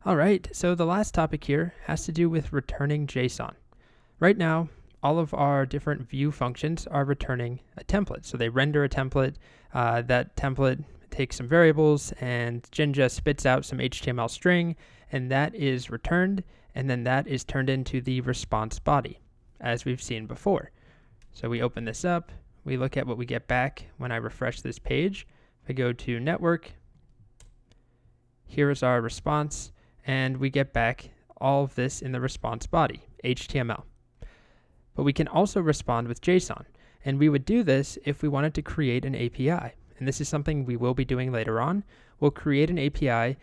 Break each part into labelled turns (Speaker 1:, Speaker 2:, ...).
Speaker 1: All right, so the last topic here has to do with returning JSON. Right now, all of our different view functions are returning a template. So they render a template. That template takes some variables, and Jinja spits out some HTML string, and that is returned, and then that is turned into the response body, as we've seen before. So we open this up. We look at what we get back when I refresh this page. If I go to network, here is our response, and we get back all of this in the response body, HTML. But we can also respond with JSON, and we would do this if we wanted to create an API. And this is something we will be doing later on. We'll create an API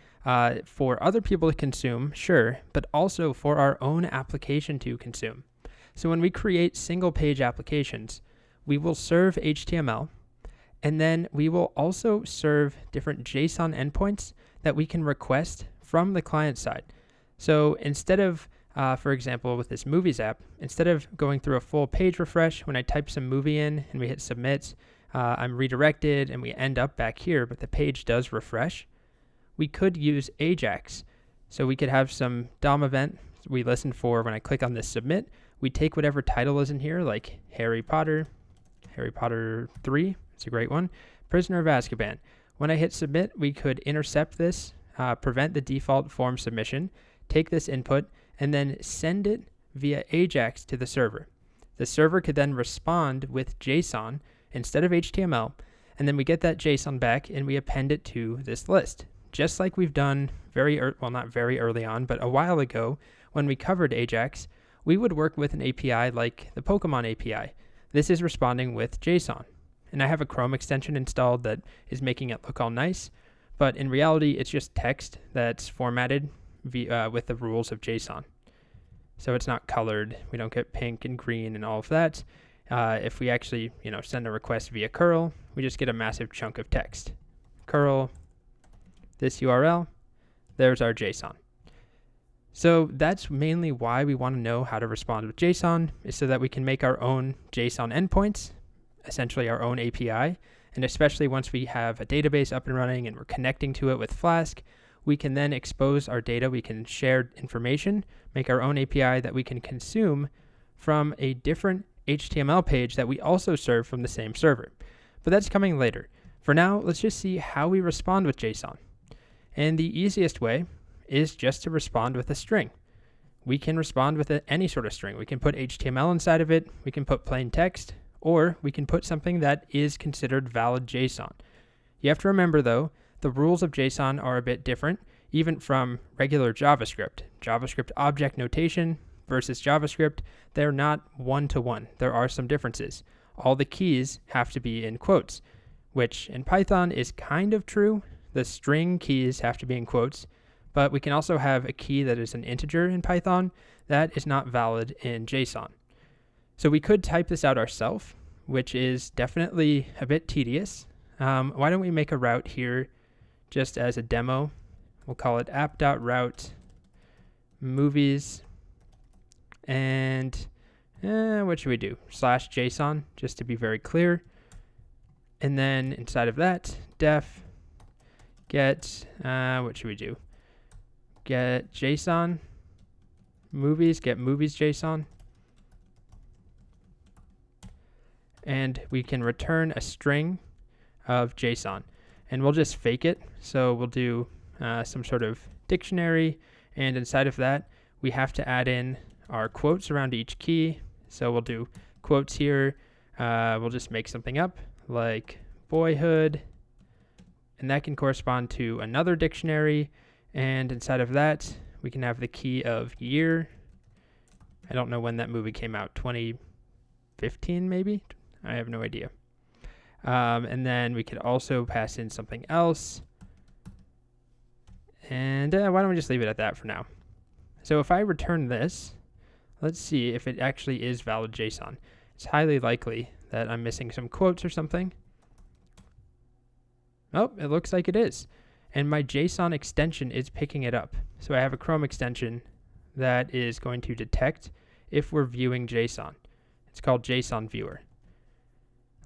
Speaker 1: for other people to consume, sure, but also for our own application to consume. So when we create single page applications, we will serve HTML, and then we will also serve different JSON endpoints that we can request from the client side. So instead of, for example, with this movies app, instead of going through a full page refresh, when I type some movie in and we hit submit, I'm redirected and we end up back here, but the page does refresh. We could use Ajax. So we could have some DOM event we listen for when I click on this submit. We take whatever title is in here, like Harry Potter 3, it's a great one, Prisoner of Azkaban. When I hit submit, we could intercept this, prevent the default form submission, take this input, and then send it via Ajax to the server. The server could then respond with JSON instead of HTML, and then we get that JSON back and we append it to this list, just like we've done not very early on, but a while ago when we covered Ajax. We would work with an API like the Pokemon API. This is responding with JSON. And I have a Chrome extension installed that is making it look all nice, but in reality, it's just text that's formatted with the rules of JSON. So it's not colored. We don't get pink and green and all of that. If we actually, send a request via curl, we just get a massive chunk of text. Curl, this URL, there's our JSON. So that's mainly why we want to know how to respond with JSON, is so that we can make our own JSON endpoints, essentially our own API. And especially once we have a database up and running and we're connecting to it with Flask, we can then expose our data. We can share information, make our own API that we can consume from a different HTML page that we also serve from the same server. But that's coming later. For now, let's just see how we respond with JSON. And the easiest way is just to respond with a string. We can respond with any sort of string. We can put HTML inside of it, we can put plain text, or we can put something that is considered valid JSON. You have to remember though, the rules of JSON are a bit different, even from regular JavaScript. JavaScript object notation versus JavaScript, they're not one-to-one. There are some differences. All the keys have to be in quotes, which in Python is kind of true. The string keys have to be in quotes, but we can also have a key that is an integer in Python that is not valid in JSON. So we could type this out ourselves, which is definitely a bit tedious. Why don't we make a route here just as a demo? We'll call it app.route movies, and what should we do? /JSON, just to be very clear. And then inside of that, def get, what should we do? Get JSON movies, get movies JSON. And we can return a string of JSON. And we'll just fake it. So we'll do some sort of dictionary. And inside of that, we have to add in our quotes around each key. So we'll do quotes here. We'll just make something up like boyhood. And that can correspond to another dictionary. And inside of that, we can have the key of year. I don't know when that movie came out, 2015 maybe? I have no idea. And then we could also pass in something else. And why don't we just leave it at that for now? So if I return this, let's see if it actually is valid JSON. It's highly likely that I'm missing some quotes or something. Oh, it looks like it is. And my JSON extension is picking it up. So I have a Chrome extension that is going to detect if we're viewing JSON. It's called JSON Viewer.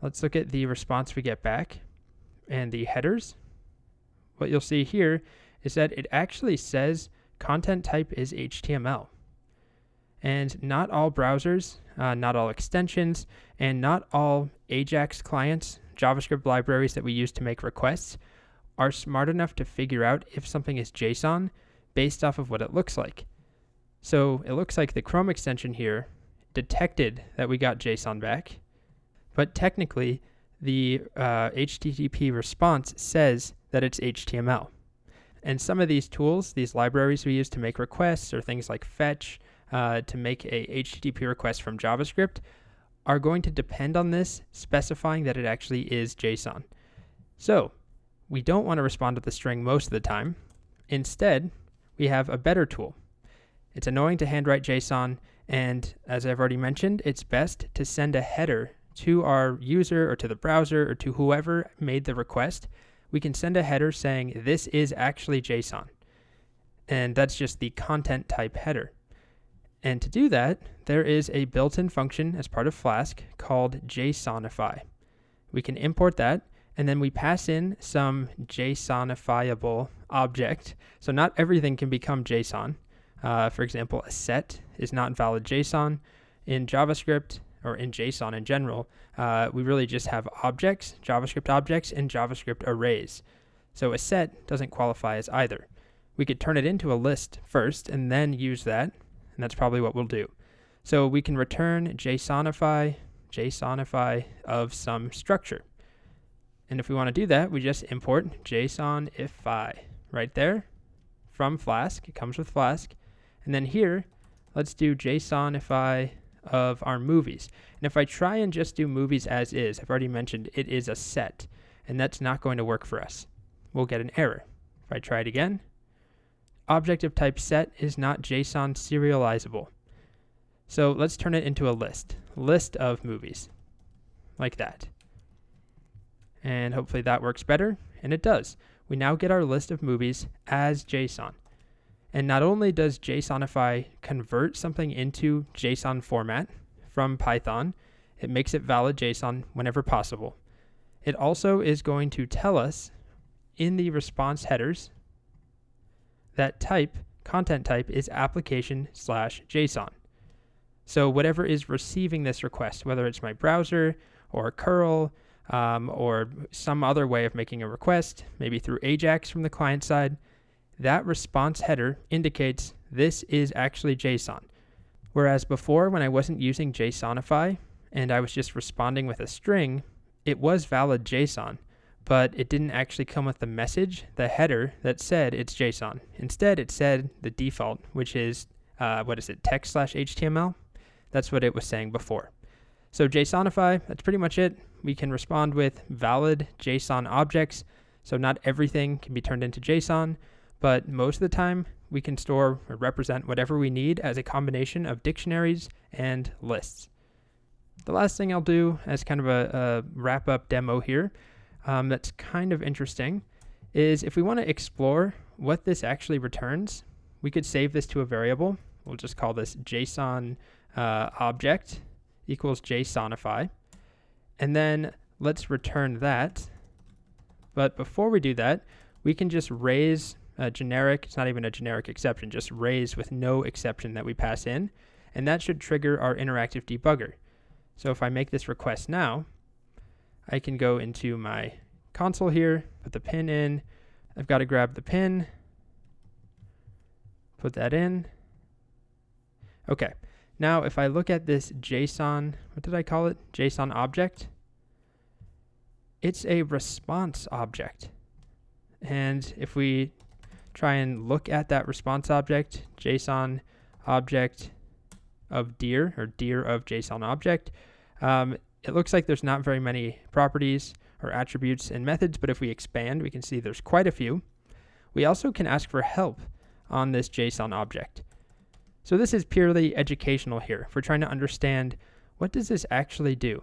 Speaker 1: Let's look at the response we get back and the headers. What you'll see here is that it actually says content type is HTML. And not all browsers, not all extensions, and not all AJAX clients, JavaScript libraries that we use to make requests, are smart enough to figure out if something is JSON based off of what it looks like. So it looks like the Chrome extension here detected that we got JSON back, but technically the HTTP response says that it's HTML. And some of these tools, these libraries we use to make requests, or things like fetch, to make a HTTP request from JavaScript, are going to depend on this, specifying that it actually is JSON. So we don't want to respond to the string most of the time. Instead, we have a better tool. It's annoying to handwrite JSON, and as I've already mentioned, it's best to send a header to our user or to the browser or to whoever made the request. We can send a header saying this is actually JSON. And that's just the content type header. And to do that, there is a built-in function as part of Flask called JSONify. We can import that, and then we pass in some JSONifiable object. So not everything can become JSON. For example, a set is not valid JSON. In JavaScript, or in JSON in general, we really just have objects, JavaScript objects, and JavaScript arrays. So a set doesn't qualify as either. We could turn it into a list first and then use that, and that's probably what we'll do. So we can return JSONify of some structure. And if we want to do that, we just import JSONify right there from Flask. It comes with Flask. And then here, let's do JSONify of our movies. And if I try and just do movies as is, I've already mentioned it is a set, and that's not going to work for us. We'll get an error. If I try it again, object of type set is not JSON serializable. So let's turn it into a list of movies, like that. And hopefully that works better, and it does. We now get our list of movies as JSON. And not only does JSONify convert something into JSON format from Python, it makes it valid JSON whenever possible. It also is going to tell us in the response headers that content type is application/JSON. So whatever is receiving this request, whether it's my browser or curl, or some other way of making a request, maybe through AJAX from the client side, that response header indicates this is actually JSON. Whereas before, when I wasn't using JSONify and I was just responding with a string, it was valid JSON, but it didn't actually come with the message, the header that said it's JSON. Instead, it said the default, which is, text/HTML? That's what it was saying before. So JSONify, that's pretty much it. We can respond with valid JSON objects. So not everything can be turned into JSON, but most of the time we can store or represent whatever we need as a combination of dictionaries and lists. The last thing I'll do as kind of a wrap-up demo here that's kind of interesting is if we want to explore what this actually returns, we could save this to a variable. We'll just call this JSON object equals JSONify. And then let's return that. But before we do that, we can just raise a generic, it's not even a generic exception, just raise with no exception that we pass in. And that should trigger our interactive debugger. So if I make this request now, I can go into my console here, put the pin in. I've got to grab the pin, put that in. Okay. Now, if I look at this JSON, what did I call it? JSON object. It's a response object. And if we try and look at that response object, JSON object of dir, or dir of JSON object, it looks like there's not very many properties or attributes and methods, but if we expand, we can see there's quite a few. We also can ask for help on this JSON object. So this is purely educational here. If we're trying to understand what does this actually do,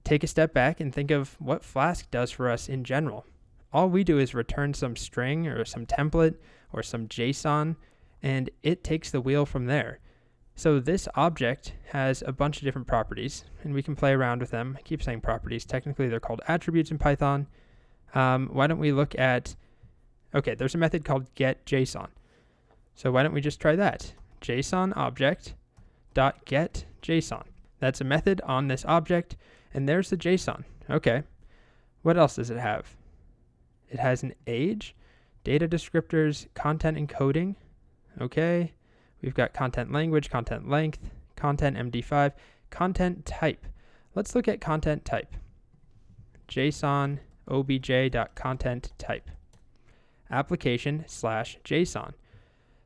Speaker 1: take a step back and think of what Flask does for us in general. All we do is return some string or some template or some JSON, and it takes the wheel from there. So this object has a bunch of different properties, and we can play around with them. I keep saying properties. Technically, they're called attributes in Python. Why don't we look at, okay, there's a method called getJSON. So why don't we just try that? JSON object dot get JSON. That's a method on this object, and there's the JSON. Okay. What else does it have? It has an age, data descriptors, content encoding. Okay. We've got content language, content length, content MD5, content type. Let's look at content type. JSON obj.content type. Application/JSON.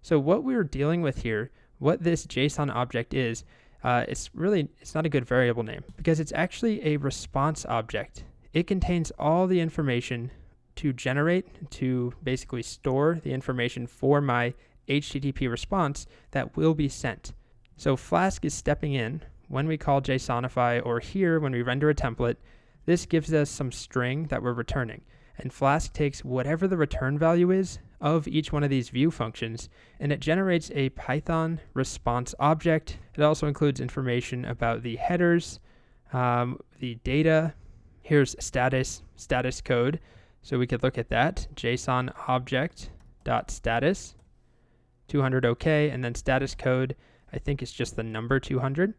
Speaker 1: So what we're dealing with here, what this JSON object is, it's not a good variable name because it's actually a response object. It contains all the information to basically store the information for my HTTP response that will be sent. So Flask is stepping in when we call JSONify, or here when we render a template. This gives us some string that we're returning, and Flask takes whatever the return value is of each one of these view functions, and it generates a Python response object. It also includes information about the headers, the data. Here's status code, so we could look at that. JSON object.status 200 OK, and then status code, I think it's just the number 200.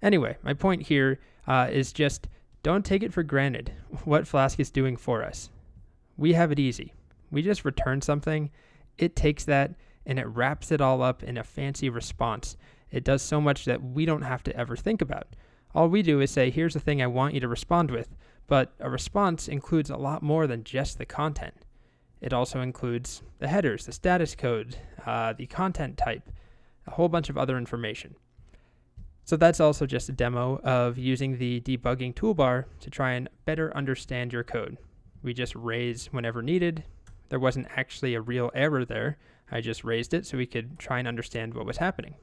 Speaker 1: Anyway, my point here is just don't take it for granted what Flask is doing for us. We have it easy. We just return something, it takes that, and it wraps it all up in a fancy response. It does so much that we don't have to ever think about. All we do is say, here's the thing I want you to respond with, but a response includes a lot more than just the content. It also includes the headers, the status code, the content type, a whole bunch of other information. So that's also just a demo of using the debugging toolbar to try and better understand your code. We just raise whenever needed. There wasn't actually a real error there. I just raised it so we could try and understand what was happening.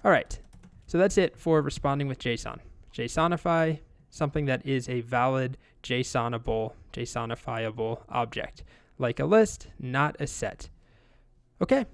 Speaker 1: All right, so that's it for responding with JSON. JSONify, something that is a valid JSONifiable object, like a list, not a set. Okay,